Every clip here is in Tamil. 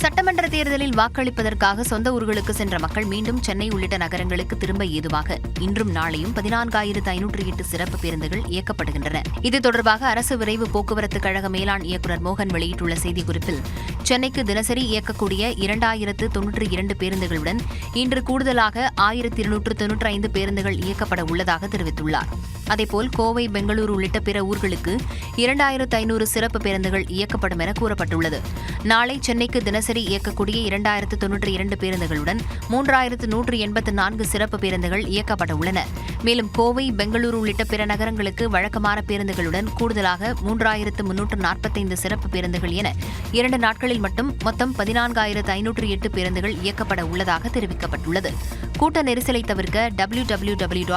சட்டமன்ற தேர்தலில் வாக்களிப்பதற்காக சொந்த ஊர்களுக்கு சென்ற மக்கள் மீண்டும் சென்னை உள்ளிட்ட நகரங்களுக்கு திரும்ப ஏதுவாக இன்றும் நாளையும் 14,508 சிறப்பு பேருந்துகள் இயக்கப்படுகின்றன. இது தொடர்பாக அரசு விரைவு போக்குவரத்து கழக மேலாண் இயக்குநர் மோகன் வெளியிட்டுள்ள செய்திக்குறிப்பில், சென்னைக்கு தினசரி இயக்கக்கூடிய 2,092 பேருந்துகளுடன் இன்று கூடுதலாக 1,295 பேருந்துகள் இயக்கப்பட உள்ளதாக தெரிவித்துள்ளார். அதேபோல் கோவை, பெங்களூரு உள்ளிட்ட பிற ஊர்களுக்கு 2,500 சிறப்பு பேருந்துகள் இயக்கப்படும் என கூறப்பட்டுள்ளது. நாளை சென்னைக்கு தினசரி இயக்கக்கூடிய 2,092 பேருந்துகளுடன் 3,184 சிறப்பு பேருந்துகள் இயக்கப்பட உள்ளன. மேலும் கோவை, பெங்களூரு உள்ளிட்ட பிற நகரங்களுக்கு வழக்கமான பேருந்துகளுடன் கூடுதலாக 3,345 சிறப்பு பேருந்துகள் என 2 நாட்களில் மட்டும் மொத்தம் 14,508 பேருந்துகள் இயக்கப்பட உள்ளதாக தெரிவிக்கப்பட்டுள்ளது. கூட்ட நெரிசலை தவிர்க்க www.tnstc.in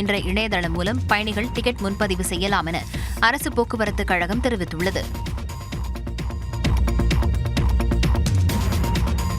என்ற இணையதளம் மூலம் பயணிகள் டிக்கெட் முன்பதிவு செய்யலாம் என அரசு போக்குவரத்து கழகம் தெரிவித்துள்ளது.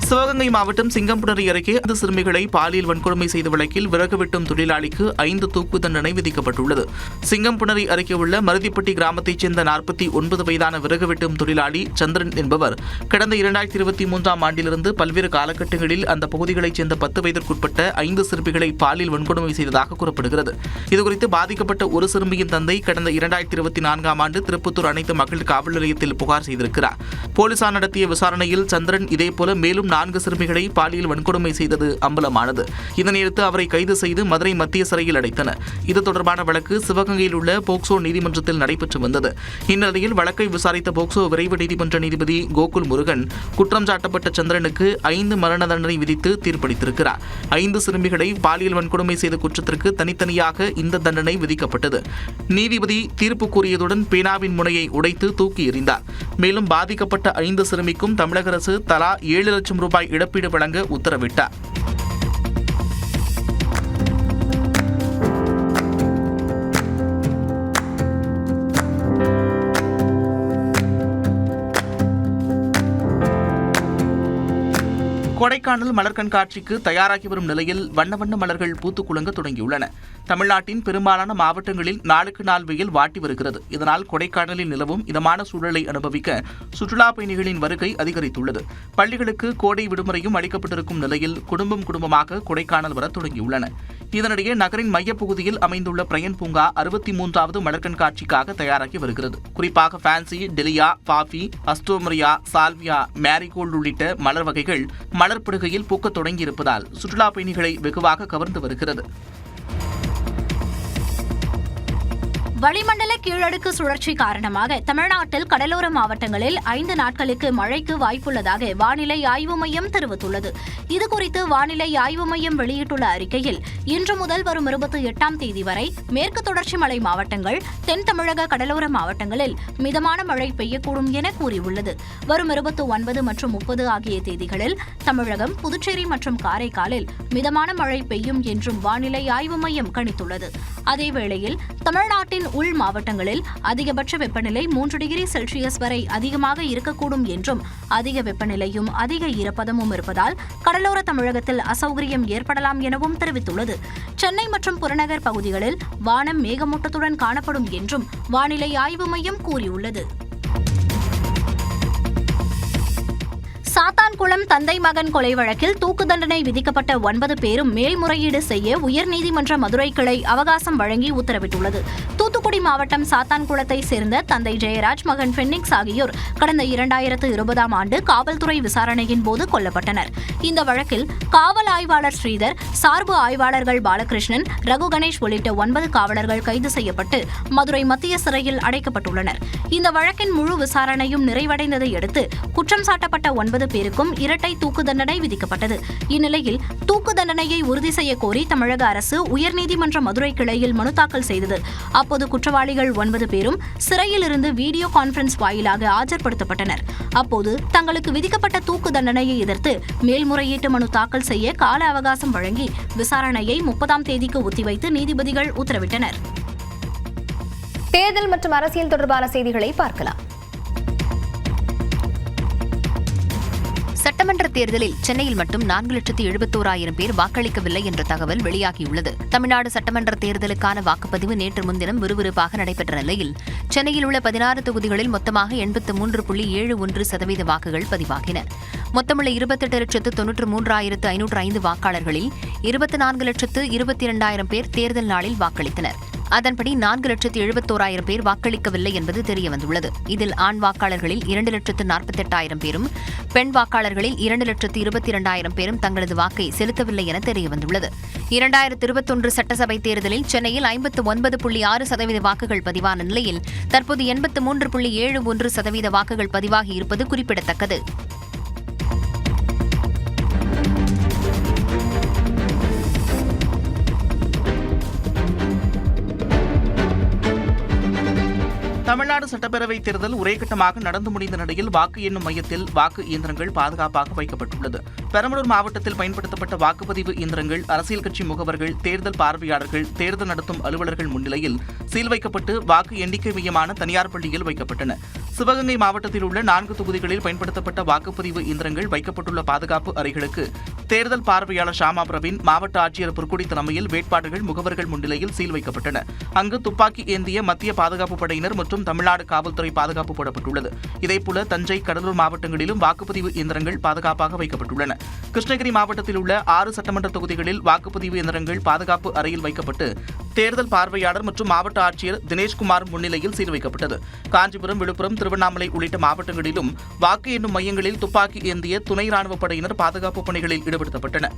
சிவகங்கை மாவட்டம் சிங்கம்புணரி அருகே 5 சிறுமிகளை பாலியல் வன்கொடுமை செய்த வழக்கில் விறகு வெட்டும் தொழிலாளிக்கு 5 தூக்கு தண்டனை விதிக்கப்பட்டுள்ளது. சிங்கம்புணரி அருகே உள்ள மருதிப்பட்டி கிராமத்தைச் சேர்ந்த 49 வயதான விறகு வெட்டும் தொழிலாளி சந்திரன் என்பவர் கடந்த 2023ஆம் ஆண்டிலிருந்து பல்வேறு காலகட்டங்களில் அந்த பகுதிகளைச் சேர்ந்த 10 வயதிற்குட்பட்ட 5 சிறுமிகளை பாலியல் வன்கொடுமை செய்ததாக கூறப்படுகிறது. இதுகுறித்து பாதிக்கப்பட்ட ஒரு சிறுமியின் தந்தை கடந்த 2024ஆம் ஆண்டு திருப்பத்தூர் அனைத்து மகளிர் காவல் நிலையத்தில் புகார் செய்திருக்கிறார். போலீசார் நடத்திய விசாரணையில் சந்திரன் இதேபோல மேலும் 4 சிறுமிகளை பாலியல் வன்கொடுமை செய்தது அம்பலமானது. இதனையடுத்து அவரை கைது செய்து மதுரை மத்திய சிறையில் அடைத்தனர். இது தொடர்பான வழக்கு சிவகங்கையில் உள்ள போக்சோ நீதிமன்றத்தில் நடைபெற்று வந்தது. இந்நிலையில் வழக்கை விசாரித்த போக்சோ விரைவு நீதிமன்ற நீதிபதி கோகுல் முருகன் குற்றம் சாட்டப்பட்ட சந்திரனுக்கு 5 மரண தண்டனை விதித்து தீர்ப்பளித்திருக்கிறார். 5 சிறுமிகளை பாலியல் வன்கொடுமை செய்த குற்றத்திற்கு தனித்தனியாக இந்த தண்டனை விதிக்கப்பட்டது. நீதிபதி தீர்ப்பு கூறியதுடன் பேனாவின் முனையை உடைத்து தூக்கி எறிந்தார். மேலும் பாதிக்கப்பட்ட 5 சிறுமிக்கும் தமிழக அரசு தலா 7 லட்சம் ரூபாய் இழப்பீடு வழங்க உத்தரவிட்டார். கொடைக்கானல் மலர் கண்காட்சிக்கு தயாராகி வரும் நிலையில் வண்ண வண்ண மலர்கள் பூத்துக்குலுங்க தொடங்கியுள்ளன. தமிழ்நாட்டின் பெரும்பாலான மாவட்டங்களில் நாளுக்கு நாள் வெயில் வாட்டி வருகிறது. இதனால் கொடைக்கானலில் நிலவும் இதமான சூழலை அனுபவிக்க சுற்றுலா பயணிகளின் வருகை அதிகரித்துள்ளது. பள்ளிகளுக்கு கோடை விடுமுறையும் அளிக்கப்பட்டிருக்கும் நிலையில் குடும்பமாக கொடைக்கானல் வர தொடங்கியுள்ளன. இதனிடையே நகரின் மையப்பகுதியில் அமைந்துள்ள பிரயன் பூங்கா 63வது மலர் கண்காட்சிக்காக தயாராகி வருகிறது. குறிப்பாக ஃபேன்சி, டெலியா, பாஃபி, அஸ்டோமரியா, சால்வியா, மேரிகோல்டு உள்ளிட்ட மலர் வகைகள் மலர்படுகையில் பூக்கத் தொடங்கியிருப்பதால் சுற்றுலா பயணிகளை வெகுவாக கவர்ந்து வருகிறது. வளிமண்டல கீழடுக்கு சுழற்சி காரணமாக தமிழ்நாட்டில் கடலோர மாவட்டங்களில் 5 நாட்களுக்கு மழைக்கு வாய்ப்புள்ளதாக வானிலை ஆய்வு மையம் தெரிவித்துள்ளது. இதுகுறித்து வானிலை ஆய்வு மையம் வெளியிட்டுள்ள அறிக்கையில், இன்று முதல் வரும் 28ஆம் தேதி வரை மேற்கு தொடர்ச்சி மலை மாவட்டங்கள், தென் தமிழக கடலோர மாவட்டங்களில் மிதமான மழை பெய்யக்கூடும் என கூறியுள்ளது. வரும் 29 மற்றும் 30 ஆகிய தேதிகளில் தமிழகம், புதுச்சேரி மற்றும் காரைக்காலில் மிதமான மழை பெய்யும் என்றும் வானிலை ஆய்வு மையம் கணித்துள்ளது. அதேவேளையில் தமிழ்நாட்டின் உள் மாவட்டங்களில் அதிகபட்ச வெப்பநிலை 3 டிகிரி செல்சியஸ் வரை அதிகமாக இருக்கக்கூடும் என்றும், அதிக வெப்பநிலையும் அதிக ஈரப்பதமும் இருப்பதால் கடலோர தமிழகத்தில் அசௌகரியம் ஏற்படலாம் எனவும் தெரிவித்துள்ளது. சென்னை மற்றும் புறநகர் பகுதிகளில் வானம் மேகமூட்டத்துடன் காணப்படும் என்றும் வானிலை ஆய்வு மையம் கூறியுள்ளது. சாத்தான்குளம் தந்தை மகன் கொலை வழக்கில் தூக்கு தண்டனை விதிக்கப்பட்ட 9 பேரும் மேல்முறையீடு செய்ய உயர்நீதிமன்ற மதுரை கிளை அவகாசம் வழங்கி உத்தரவிட்டுள்ளது. தூத்துக்குடி மாவட்டம் சாத்தான்குளத்தை சேர்ந்த தந்தை ஜெயராஜ், மகன் பென்னிக்ஸ் ஆகியோர் கடந்த 2020ஆம் ஆண்டு காவல்துறை விசாரணையின் போது கொல்லப்பட்டனர். இந்த வழக்கில் காவல் ஆய்வாளர் ஸ்ரீதர், சார்பு ஆய்வாளர்கள் பாலகிருஷ்ணன், ரகு கணேஷ் உள்ளிட்ட 9 காவலர்கள் கைது செய்யப்பட்டு மதுரை மத்திய சிறையில் அடைக்கப்பட்டுள்ளனர். இந்த வழக்கின் முழு விசாரணையும் நிறைவடைந்ததை அடுத்து குற்றம் சாட்டப்பட்ட 9 பேருக்கும் இரட்டை தூக்கு தண்டனை விதிக்கப்பட்டது. இந்நிலையில் தூக்கு தண்டனையை உறுதி செய்ய கோரி தமிழக அரசு உயர்நீதிமன்ற மதுரை கிளையில் மனு தாக்கல் செய்தது. அப்போது குற்றவாளிகள் 9 பேரும் சிறையில் இருந்து வீடியோ கான்பரன்ஸ் வாயிலாக ஆஜர்படுத்தப்பட்டனர். அப்போது தங்களுக்கு விதிக்கப்பட்ட தூக்கு தண்டனையை எதிர்த்து மேல்முறையீட்டு மனு தாக்கல் செய்ய கால அவகாசம் வழங்கி விசாரணையை 30ஆம் தேதிக்கு ஒத்திவைத்து நீதிபதிகள் உத்தரவிட்டனர். தேர்தல் மற்றும் அரசியல் தொடர்பான செய்திகளை பார்க்கலாம். சட்டமன்ற தேர்தலில் சென்னையில் மட்டும் 4,71,000 பேர் வாக்களிக்கவில்லை என்ற தகவல் வெளியாகியுள்ளது. தமிழ்நாடு சட்டமன்ற தேர்தலுக்கான வாக்குப்பதிவு நேற்று முன்தினம் விறுவிறுப்பாக நடைபெற்ற நிலையில் சென்னையில் உள்ள 16 தொகுதிகளில் மொத்தமாக 83.71% வாக்குகள் பதிவாகின. மொத்தமுள்ள 28,93,505 வாக்காளர்களில் 24,22,000 பேர் தேர்தல் நாளில் வாக்களித்தனர். அதன்படி 4,71,000 பேர் வாக்களிக்கவில்லை என்பது தெரியவந்துள்ளது. இதில் ஆண் வாக்காளர்களில் 2,48,000 பேரும், பெண் வாக்காளர்களில் 2,22,000 பேரும் தங்களது வாக்கை செலுத்தவில்லை என தெரியவந்துள்ளது. 2021 சட்டசபை தேர்தலில் சென்னையில் 59.6% வாக்குகள் பதிவான நிலையில் தற்போது 83.71% வாக்குகள் பதிவாகி இருப்பது குறிப்பிடத்தக்கது. தமிழ்நாடு சட்டப்பேரவைத் தேர்தல் ஒரே கட்டமாக நடந்து முடிந்த நிலையில் வாக்கு எண்ணும் மையத்தில் வாக்கு இயந்திரங்கள் பாதுகாப்பாக வைக்கப்பட்டுள்ளது. பெரம்பலூர் மாவட்டத்தில் பயன்படுத்தப்பட்ட வாக்குப்பதிவு இயந்திரங்கள் அரசியல் கட்சி முகவர்கள், தேர்தல் பார்வையாளர்கள், தேர்தல் நடத்தும் அலுவலர்கள் முன்னிலையில் சீல் வைக்கப்பட்டு வாக்கு எண்ணிக்கை மையமான தனியார் பள்ளியில் வைக்கப்பட்டன. சிவகங்கை மாவட்டத்தில் உள்ள 4 தொகுதிகளில் பயன்படுத்தப்பட்ட வாக்குப்பதிவு இயந்திரங்கள் வைக்கப்பட்டுள்ள பாதுகாப்பு அறைகளுக்கு தேர்தல் பார்வையாளர் ஷாமா பிரவீன், மாவட்ட ஆட்சியர் புர்குடி தலைமையில் வேட்பாளர்கள் முகவர்கள் முன்னிலையில் சீல் வைக்கப்பட்டன. அங்கு துப்பாக்கி ஏந்திய மத்திய பாதுகாப்பு படையினர் மற்றும் தமிழ்நாடு காவல்துறை பாதுகாப்பு போடப்பட்டுள்ளது. இதேபோல தஞ்சை, கடலூர் மாவட்டங்களிலும் வாக்குப்பதிவு இயந்திரங்கள் பாதுகாப்பாக வைக்கப்பட்டுள்ளன. கிருஷ்ணகிரி மாவட்டத்தில் உள்ள 6 சட்டமன்ற தொகுதிகளில் வாக்குப்பதிவு இயந்திரங்கள் பாதுகாப்பு அறையில் வைக்கப்பட்டு தேர்தல் பார்வையாளர் மற்றும் மாவட்ட ஆட்சியர் தினேஷ்குமார் முன்னிலையில் சீல் வைக்கப்பட்டது. காஞ்சிபுரம், விழுப்புரம், திருவண்ணாமலை உள்ளிட்ட மாவட்டங்களிலும் வாக்கு எண்ணும் மையங்களில் துப்பாக்கி ஏந்திய துணை ராணுவ படையினர் பாதுகாப்பு பணிகளில் ஈடுபடுத்தப்பட்டனர்.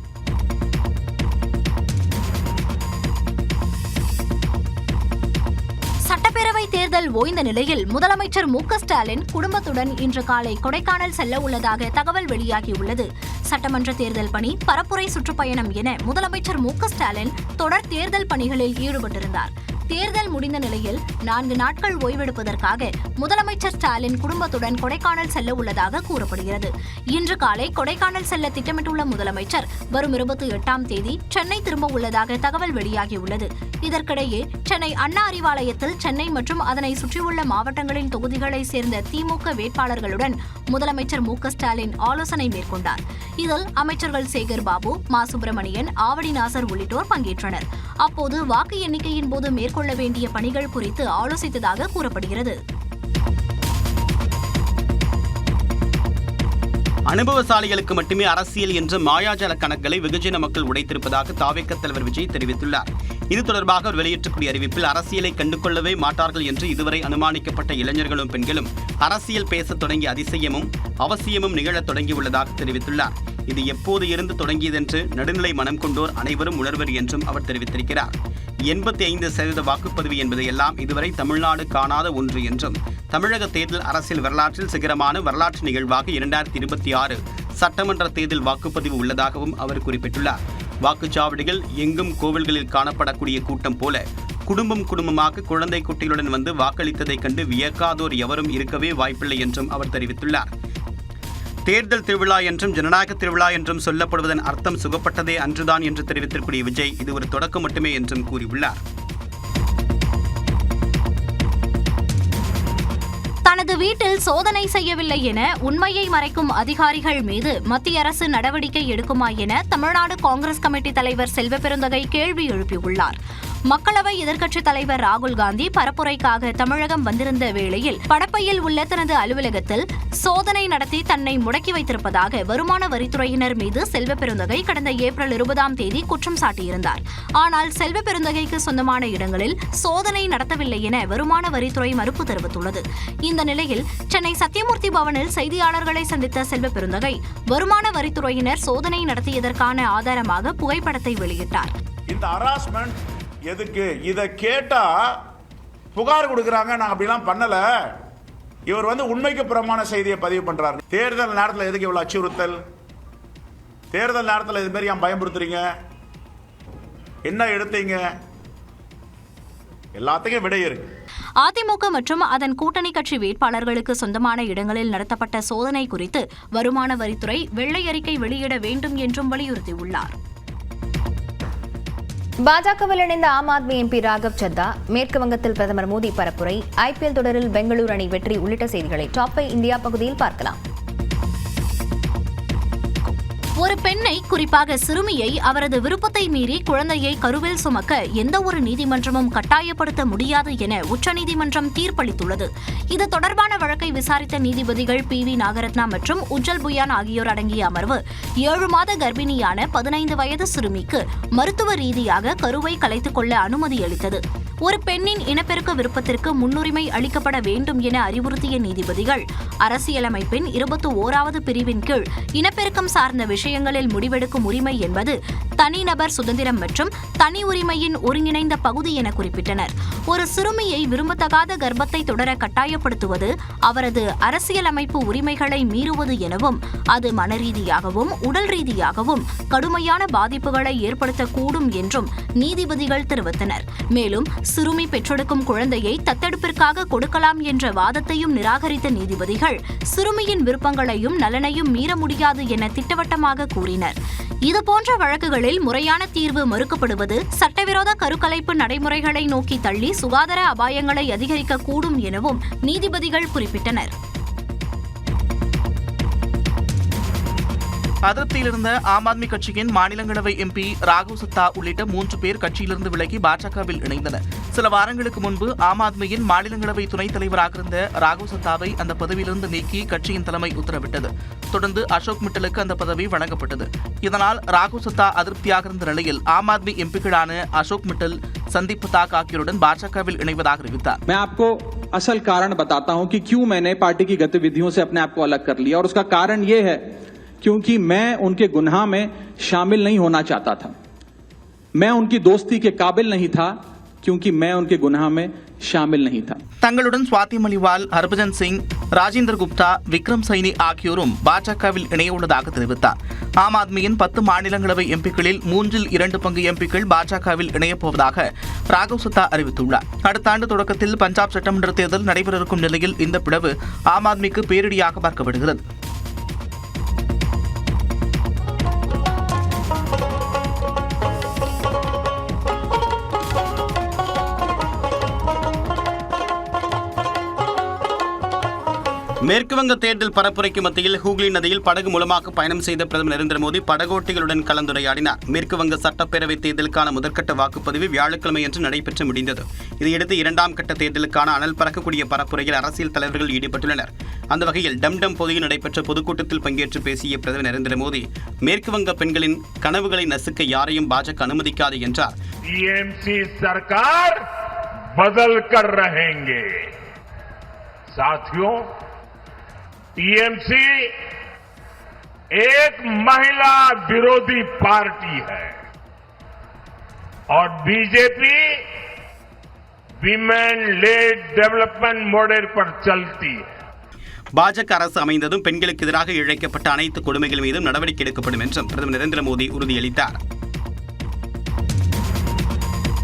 சட்டப்பேரவை தேர்தல் ஓய்ந்த நிலையில் முதலமைச்சர் மு.க.ஸ்டாலின் குடும்பத்துடன் இன்று காலை கொடைக்கானல் செல்ல உள்ளதாக தகவல் வெளியாகியுள்ளது. சட்டமன்ற தேர்தல் பணி, பரப்புரை சுற்றுப்பயணம் என முதலமைச்சர் மு.க.ஸ்டாலின் தொடர் தேர்தல் பணிகளில் ஈடுபட்டிருந்தார். தேர்தல் முடிந்த நிலையில் 4 நாட்கள் ஓய்வெடுப்பதற்காக முதலமைச்சர் ஸ்டாலின் குடும்பத்துடன் கொடைக்கானல் செல்ல உள்ளதாக கூறப்படுகிறது. இன்று காலை கொடைக்கானல் செல்ல திட்டமிட்டுள்ள முதலமைச்சர் வரும் 28ஆம் தேதி சென்னை திரும்ப உள்ளதாக தகவல் வெளியாகியுள்ளது. இதற்கிடையே சென்னை அண்ணா அறிவாலயத்தில் சென்னை மற்றும் அதனை சுற்றியுள்ள மாவட்டங்களின் தொகுதிகளை சேர்ந்த திமுக வேட்பாளர்களுடன் முதலமைச்சர் மு.க.ஸ்டாலின் ஆலோசனை மேற்கொண்டார். இதில் அமைச்சர்கள் சேகர் பாபு, மா. சுப்பிரமணியன், ஆவடி நாசர் உள்ளிட்டோர் பங்கேற்றனர். அப்போது வாக்கு எண்ணிக்கையின் போது மேற்கொள்ள வேண்டிய பணிகள் குறித்து ஆலோசித்ததாக கூறப்படுகிறது. அனுபவசாலிகளுக்கு மட்டுமே அரசியல் என்ற மாயாஜால கணக்குகளை வெகுஜன மக்கள் உடைத்திருப்பதாக தாவேக தலைவர் விஜய் தெரிவித்துள்ளார். இது தொடர்பாக அவர் வெளியிட்டக்கூடிய அறிவிப்பில் அரசியலை கண்டுகொள்ளவே மாட்டார்கள் என்று இதுவரை அனுமானிக்கப்பட்ட இளைஞர்களும் பெண்களும் அரசியல் பேசத் தொடங்கிய அதிசயமும் அவசியமும் நிகழத் தொடங்கியுள்ளதாக தெரிவித்துள்ளார். இது எப்போது இருந்து தொடங்கியதென்று நடுநிலை மனம் கொண்டோர் அனைவரும் உணர்வர் என்றும் அவர் தெரிவித்திருக்கிறார். 85% வாக்குப்பதிவு என்பதையெல்லாம் இதுவரை தமிழ்நாடு காணாத ஒன்று என்றும் தமிழக தேர்தல் அரசியல் வரலாற்றில் சிகரமான வரலாற்று நிகழ்வாக 2026 சட்டமன்ற தேர்தல் வாக்குப்பதிவு உள்ளதாகவும் அவர் குறிப்பிட்டுள்ளார். வாக்குச்சாவடிகள் எங்கும் கோவில்களில் காணப்படக்கூடிய கூட்டம் போல குடும்பமாக குழந்தை குட்டிகளுடன் வந்து வாக்களித்ததைக் கண்டு வியக்காதோர் எவரும் இருக்கவே வாய்ப்பில்லை என்றும் அவர் தெரிவித்துள்ளார். தேர்தல் திருவிழா என்றும் ஜனநாயக திருவிழா என்றும் சொல்லப்படுவதன் அர்த்தம் சுகப்பட்டதே அன்றுதான் என்று தெரிவித்திருக்கூடிய விஜய் இது ஒரு தொடக்கம் மட்டுமே என்றும் கூறியுள்ளார். தனது வீட்டில் சோதனை செய்யவில்லை என உண்மையை மறைக்கும் அதிகாரிகள் மீது மத்திய அரசு நடவடிக்கை எடுக்குமா என தமிழ்நாடு காங்கிரஸ் கமிட்டி தலைவர் செல்வபெருந்தகை கேள்வி எழுப்பியுள்ளார். மக்களவை எதிர்க்கட்சித் தலைவர் ராகுல் காந்தி பரப்புரைக்காக தமிழகம் வந்திருந்த வேளையில் படப்பையில் உள்ள தனது அலுவலகத்தில் சோதனை நடத்தி தன்னை முடக்கி வைத்திருப்பதாக வருமான வரித்துறையினர் மீது செல்வபெருந்தகை கடந்த ஏப்ரல் 20ஆம் தேதி குற்றம் சாட்டியிருந்தார். ஆனால் செல்வபெருந்தகைக்கு சொந்தமான இடங்களில் சோதனை நடத்தவில்லை என வருமான வரித்துறை மறுப்பு தெரிவித்துள்ளது. இந்த நிலையில் சென்னை சத்தியமூர்த்தி பவனில் செய்தியாளர்களை சந்தித்த செல்வபெருந்தகை வருமான வரித்துறையினர் சோதனை நடத்தியதற்கான ஆதாரமாக புகைப்படத்தை வெளியிட்டார். இந்த ஹராஸ்மெண்ட் எதுக்கு? இதை கேட்டா புகார் கொடுக்கறாங்க. நான் அப்படிலாம் பண்ணல. இவர் உண்மைக்கு புறமான செய்தியை பதிவு பண்றாரு. தேர்தல் நேரத்தில் எதுக்கு இவ்வளவு அச்சுறுத்தல்? தேர்தல் நேரத்தில் இது மாதிரி ஏன் பயன்படுத்துறீங்க? என்ன எடுத்தீங்க? எல்லாத்துக்கும் விடை இருக்கு. அதிமுக மற்றும் அதன் கூட்டணி கட்சி வேட்பாளர்களுக்கு சொந்தமான இடங்களில் நடத்தப்பட்ட சோதனை குறித்து வருமான வரித்துறை வெள்ளை அறிக்கை வெளியிட வேண்டும் என்றும் வலியுறுத்தியுள்ளார். பாஜகவில் இணைந்த ஆம் ஆத்மி எம்பி ராகவ் சத்தா, மேற்கு வங்கத்தில் பிரதமர் மோடி பரப்புரை, IPL தொடரில் பெங்களூரு அணி வெற்றி உள்ளிட்ட செய்திகளை டாப் 5 இந்தியா பகுதியில் பார்க்கலாம். ஒரு பெண்ணை, குறிப்பாக சிறுமியை, அவரது விருப்பத்தை மீறி குழந்தையை கருவில் சுமக்க எந்த ஒரு நீதிமன்றமும் கட்டாயப்படுத்த முடியாது என உச்சநீதிமன்றம் தீர்ப்பளித்துள்ளது. இது தொடர்பான வழக்கை விசாரித்த நீதிபதிகள் PV நாகரத்னா மற்றும் உஜ்ஜல் புயான் ஆகியோர் அடங்கிய அமர்வு 7 மாத கர்ப்பிணியான 15 வயது சிறுமிக்கு மருத்துவ ரீதியாக கருவை கலைத்துக் கொள்ள அனுமதி அளித்தது. ஒரு பெண்ணின் இனப்பெருக்க விருப்பத்திற்கு முன்னுரிமை அளிக்கப்பட வேண்டும் என அறிவுறுத்திய நீதிபதிகள், அரசியலமைப்பின் 21வது பிரிவின் கீழ் இனப்பெருக்கம் சார்ந்த விஷயங்களில் முடிவெடுக்கும் உரிமை என்பது தனிநபர் சுதந்திரம் மற்றும் தனி உரிமையின் ஒருங்கிணைந்த பகுதி என குறிப்பிட்டனர். ஒரு சிறுமியை விரும்பத்தகாத கர்ப்பத்தை தொடர கட்டாயப்படுத்துவது அவரது அரசியலமைப்பு உரிமைகளை மீறுவது எனவும், அது மனரீதியாகவும் உடல் ரீதியாகவும் கடுமையான பாதிப்புகளை ஏற்படுத்தக்கூடும் என்றும் நீதிபதிகள் தெரிவித்தனர். மேலும் சிறுமி பெற்றெடுக்கும் குழந்தையை தத்தெடுப்பிற்காக கொடுக்கலாம் என்ற வாதத்தையும் நிராகரித்த நீதிபதிகள், சிறுமியின் விருப்பங்களையும் நலனையும் மீற முடியாது என திட்டவட்டமாக கூறினர். இதுபோன்ற வழக்குகளில் முறையான தீர்வு மறுக்கப்படுவது சட்டவிரோத கருக்கலைப்பு நடைமுறைகளை நோக்கி தள்ளி சுகாதார அபாயங்களை அதிகரிக்கக்கூடும் எனவும் நீதிபதிகள் குறிப்பிட்டனர். அதிருப்தியில் இருந்த ஆம் ஆத்மி கட்சியின் மாநிலங்களவை MP ராகவ் சத்தா உள்ளிட்ட 3 பேர் கட்சியிலிருந்து விலகி பாஜகவில் இணைந்தனர். சில வாரங்களுக்கு முன்பு ஆம் ஆத்மியின் மாநிலங்களவை துணைத் தலைவராக இருந்த ராகவ் சத்தாவை அந்த பதவியிலிருந்து நீக்கி கட்சியின் தலைமை உத்தரவிட்டது. தொடர்ந்து அசோக் மிட்டலுக்கு அந்த பதவி வழங்கப்பட்டது. இதனால் ராகவ் சத்தா அதிருப்தியாக இருந்த நிலையில் ஆம் ஆத்மி MPக்களான அசோக் மிட்டல், संदीप पताक ஆகியோருடன் பாஜகவில் இணைவதாக அறிவித்தார். मैं आपको असल कारण बताता हूं कि क्यों मैंने पार्टी की गतिविधियों से अपने आप को अलग कर लिया, और उसका कारण ये है क्योंकि मैं उनके गुनाह में शामिल नहीं होना चाहता था. मैं उनकी दोस्ती के काबिल नहीं था क्योंकि मैं उनके गुनाह में शामिल नहीं था. தங்களுடன் சுவாதி மலிவால், ஹர்பஜன் சிங், ராஜேந்தர் குப்தா, விக்ரம் சைனி ஆகியோரும் பாஜகவில் இணைய உள்ளதாக தெரிவித்தார். ஆம் ஆத்மியின் 10 மாநிலங்களவை MPக்களில் 2 பங்கு MPக்கள் பாஜகவில் இணையப் போவதாக ராகவ் சத்தா அறிவித்துள்ளார். அடுத்த ஆண்டு தொடக்கத்தில் பஞ்சாப் சட்டமன்ற தேர்தல் நடைபெறவிருக்கும் நிலையில் இந்த பிளவு ஆம் ஆத்மிக்கு பேரிடியாக பார்க்கப்படுகிறது. மேற்குவங்க தேர்தல் பரப்புரைக்கு மத்தியில் ஹூக்ளி நதியில் படகு மூலமாக பயணம் செய்த பிரதமர் நரேந்திர மோடி படகோட்டிகளுடன் கலந்துரையாடினார். மேற்குவங்க சட்டப்பேரவைத் தேர்தலுக்கான முதற்கட்ட வாக்குப்பதிவு வியாழக்கிழமையன்று நடைபெற்று முடிந்தது. இதையடுத்து 2ஆம் கட்ட தேர்தலுக்கான அனல் பறக்கக்கூடிய பரப்புரையில் அரசியல் தலைவர்கள் ஈடுபட்டுள்ளனர். அந்த வகையில் டம்டம் பகுதியில் நடைபெற்ற பொதுக்கூட்டத்தில் பங்கேற்று பேசிய பிரதமர் நரேந்திர மோடி, மேற்குவங்க பெண்களின் கனவுகளை நசுக்க யாரையும் பாஜக அனுமதிக்காது என்றார். टीएमसी एक महिला विरोधी पार्टी है और BJP women lead development model पर चलती है. பாஜக அரசு அமைந்ததும் பெண்களுக்கு எதிராக இழைக்கப்பட்ட அனைத்து கொடுமைகள் மீதும் நடவடிக்கை எடுக்கப்படும் என்றும் பிரதமர் நரேந்திர மோடி உறுதியளித்தார்.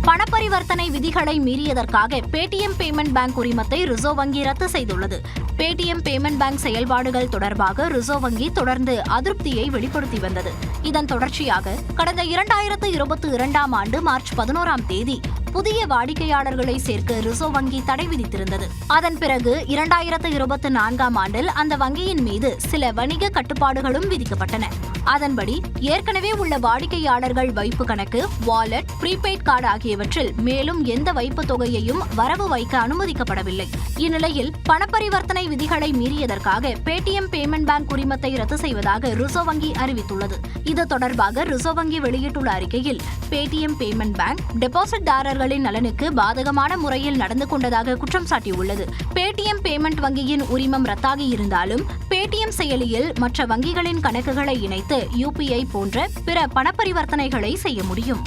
பணப்பரிவர்த்தனை விதிகளை மீறியதற்காக பேடிஎம் பேமெண்ட் பேங்க் உரிமத்தை ரிசர்வ் வங்கி ரத்து செய்துள்ளது. பேடிஎம் பேமெண்ட் பேங்க் செயல்பாடுகள் தொடர்பாக ரிசர்வ் வங்கி தொடர்ந்து அதிருப்தியை வெளிப்படுத்தி வந்தது. இதன் தொடர்ச்சியாக கடந்த 2022ஆம் ஆண்டு மார்ச் 11ஆம் தேதி புதிய வாடிக்கையாளர்களை சேர்க்க ரிசர்வ் வங்கி தடை விதித்திருந்தது. அதன் பிறகு 2024ஆம் ஆண்டில் அந்த வங்கியின் மீது சில வணிக கட்டுப்பாடுகளும் விதிக்கப்பட்டன. அதன்படி ஏற்கனவே உள்ள வாடிக்கையாளர்கள் வைப்பு கணக்கு, வாலெட், ப்ரீபெய்ட் கார்டு ஆகியவற்றில் மேலும் எந்த வைப்பு தொகையையும் வரவு வைக்க அனுமதிக்கப்படவில்லை. இந்நிலையில் பணப்பரிவர்த்தனை விதிகளை மீறியதற்காக பேடிஎம் பேமெண்ட் பேங்க் உரிமத்தை ரத்து செய்வதாக ரிசர்வ் வங்கி அறிவித்துள்ளது. இது தொடர்பாக ரிசர்வ் வங்கி வெளியிட்டுள்ள அறிக்கையில், பேடிஎம் பேமெண்ட் பேங்க் டெபாசிட்தாரர்களின் நலனுக்கு பாதகமான முறையில் நடந்து கொண்டதாக குற்றம் சாட்டியுள்ளது. பேடிஎம் பேமெண்ட் வங்கியின் உரிமம் ரத்தாகி இருந்தாலும் பேடிஎம் செயலியில் மற்ற வங்கிகளின் கணக்குகளை இணைத்து UPI போன்ற பிற பணப்பரிவர்த்தனைகளை செய்ய முடியும்.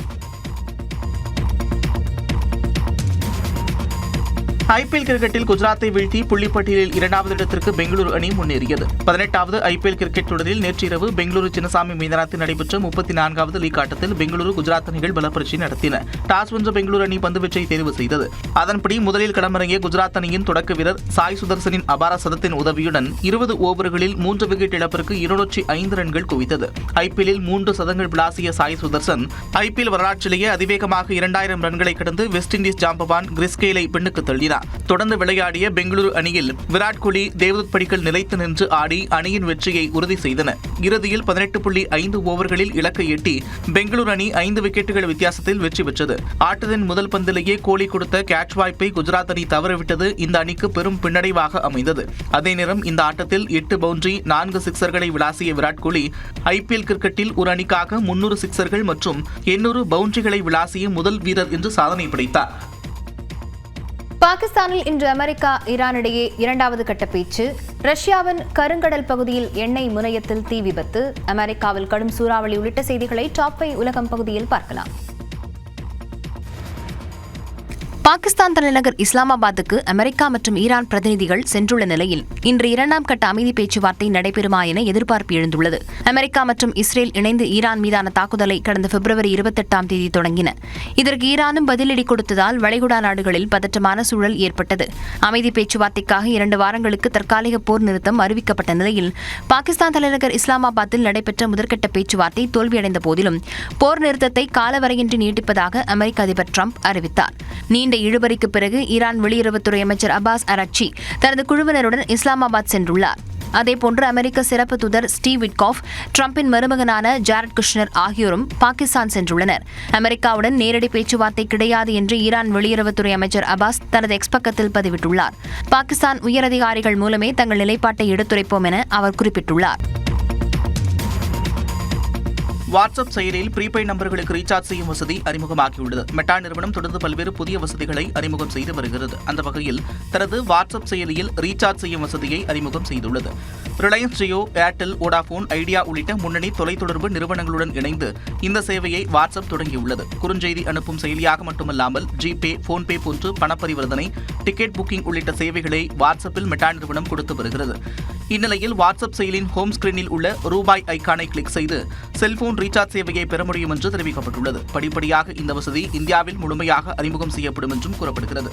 IPL கிரிக்கெட்டில் குஜராத்தை வீழ்த்தி புள்ளிப்பட்டியலில் 2வது இடத்திற்கு பெங்களூரு அணி முன்னேறியது. 18வது IPL கிரிக்கெட் தொடரில் நேற்றிரவு பெங்களூரு சின்னசாமி மைதானத்தில் நடைபெற்ற 34வது லீக் ஆட்டத்தில் பெங்களூரு குஜராத் அணிகள் பலப்பரீட்சை நடத்தின. டாஸ் வென்ற பெங்களூரு அணி பந்துவீச்சை தேர்வு செய்தது. அதன்படி முதலில் களமிறங்கிய குஜராத் அணியின் தொடக்க வீரர் சாய் சுதர்சனின் அபார சதத்தின் உதவியுடன் 20 ஓவர்களில் 3 விக்கெட் இழப்பிற்கு 205 ரன்கள் குவித்தது. IPL-இல் 3 சதங்கள் விளாசிய சாய் சுதர்சன் IPL வரலாற்றிலேயே அதிவேகமாக 2000 ரன்களை கடந்து வெஸ்ட் இண்டீஸ் ஜாம்பவான் கிறிஸ் கெயிலை பின்னுக்கு தள்ளினார். மெரினா. தொடர்ந்து விளையாடிய பெங்களூரு அணியில் விராட் கோலி, தேவ்தத் படிக்கல் நிலைத்து நின்று ஆடி அணியின் வெற்றியை உறுதி செய்தனர். இறுதியில் 18.5 ஓவர்களில் இலக்கை எட்டி பெங்களூரு அணி 5 விக்கெட்டுகள் வித்தியாசத்தில் வெற்றி பெற்றது. ஆட்டத்தின் முதல் பந்திலேயே கோலி கொடுத்த கேட்ச் வாய்ப்பை குஜராத் அணி தவறவிட்டது இந்த அணிக்கு பெரும் பின்னடைவாக அமைந்தது. அதே நேரம் இந்த ஆட்டத்தில் 8 பவுண்டரி 4 சிக்சர்களை விளாசிய விராட் கோலி ஐபிஎல் கிரிக்கெட்டில் ஒரு அணிக்காக 300 சிக்சர்கள் மற்றும் 800 பவுண்டரிகளை விளாசிய முதல் வீரர் என்று சாதனை படைத்தார். பாகிஸ்தானில் இன்று அமெரிக்கா ஈரான் இடையே 2வது கட்ட பேச்சு. ரஷ்யாவின் கருங்கடல் பகுதியில் எண்ணெய் முனையத்தில் தீ விபத்து. அமெரிக்காவில் கடும் சூறாவளி உள்ளிட்ட செய்திகளை டாப் 5 உலகம் பகுதியில் பார்க்கலாம். பாகிஸ்தான் தலைநகர் இஸ்லாமாபாத்துக்கு அமெரிக்கா மற்றும் ஈரான் பிரதிநிதிகள் சென்றுள்ள நிலையில் இன்று 2ஆம் கட்ட அமைதி பேச்சுவார்த்தை நடைபெறுமா என எதிர்பார்ப்பு எழுந்துள்ளது. அமெரிக்கா மற்றும் இஸ்ரேல் இணைந்து ஈரான் மீதான தாக்குதலை கடந்த பிப்ரவரி 28ஆம் தேதி தொடங்கின. இதற்கு ஈரானும் பதிலடி கொடுத்ததால் வளைகுடா நாடுகளில் பதற்றமான சூழல் ஏற்பட்டது. அமைதி பேச்சுவார்த்தைக்காக 2 வாரங்களுக்கு தற்காலிக போர் நிறுத்தம் அறிவிக்கப்பட்ட நிலையில் பாகிஸ்தான் தலைநகர் இஸ்லாமாபாத்தில் நடைபெற்ற முதற்கட்ட பேச்சுவார்த்தை தோல்வியடைந்த போதிலும் போர் நிறுத்தத்தை காலவரையின்றி நீட்டிப்பதாக அமெரிக்க அதிபர் டிரம்ப் அறிவித்தார். நீண்ட இழுபறிக்கு பிறகு ஈரான் வெளியுறவுத்துறை அமைச்சர் அப்பாஸ் அரக்சி தனது குழுவினருடன் இஸ்லாமாபாத் சென்றுள்ளார். அதேபோன்று அமெரிக்க சிறப்பு தூதர் ஸ்டீவ் விட்காஃப், டிரம்பின் மருமகனான ஜாரட் குஷ்னர் ஆகியோரும் பாகிஸ்தான் சென்றுள்ளனர். அமெரிக்காவுடன் நேரடி பேச்சுவார்த்தை கிடையாது என்று ஈரான் வெளியுறவுத்துறை அமைச்சர் அப்பாஸ் தனது எக்ஸ் பக்கத்தில் பதிவிட்டுள்ளார். பாகிஸ்தான் உயரதிகாரிகள் மூலமே தங்கள் நிலைப்பாட்டை எடுத்துரைப்போம் என அவர் குறிப்பிட்டுள்ளார். வாட்ஸ்அப் செயலியில் ப்ரீபெய்ட் நம்பர்களுக்கு ரீசார்ஜ் செய்யும் வசதி அறிமுகமாகியுள்ளது. மெட்டா நிறுவனம் தொடர்ந்து பல்வேறு புதிய வசதிகளை அறிமுகம் செய்து வருகிறது. அந்த வகையில் தனது வாட்ஸ்அப் செயலியில் ரீசார்ஜ் செய்யும் வசதியை அறிமுகம் செய்துள்ளது. Reliance Jio, Airtel, Vodafone, idea உள்ளிட்ட முன்னணி தொலைத்தொடர்பு நிறுவனங்களுடன் இணைந்து இந்த சேவையை வாட்ஸ்அப் தொடங்கியுள்ளது. குறுஞ்செய்தி அனுப்பும் செயலியாக மட்டுமல்லாமல் ஜிபே, போன்பே போன்று பணப்பரிவர்த்தனை, டிக்கெட் புக்கிங் உள்ளிட்ட சேவைகளை வாட்ஸ்அப்பில் மெட்டா நிறுவனம் கொடுத்து வருகிறது. இந்நிலையில் வாட்ஸ்அப் செயலியின் ஹோம் ஸ்கிரீனில் உள்ள ரூபாய் ஐகானை கிளிக் செய்து செல்போன் ரீசார்ஜ் சேவையை பெற முடியும் என்று தெரிவிக்கப்பட்டுள்ளது. படிப்படியாக இந்த வசதி இந்தியாவில் முழுமையாக அறிமுகம் செய்யப்படும் என்றும் கூறப்படுகிறது.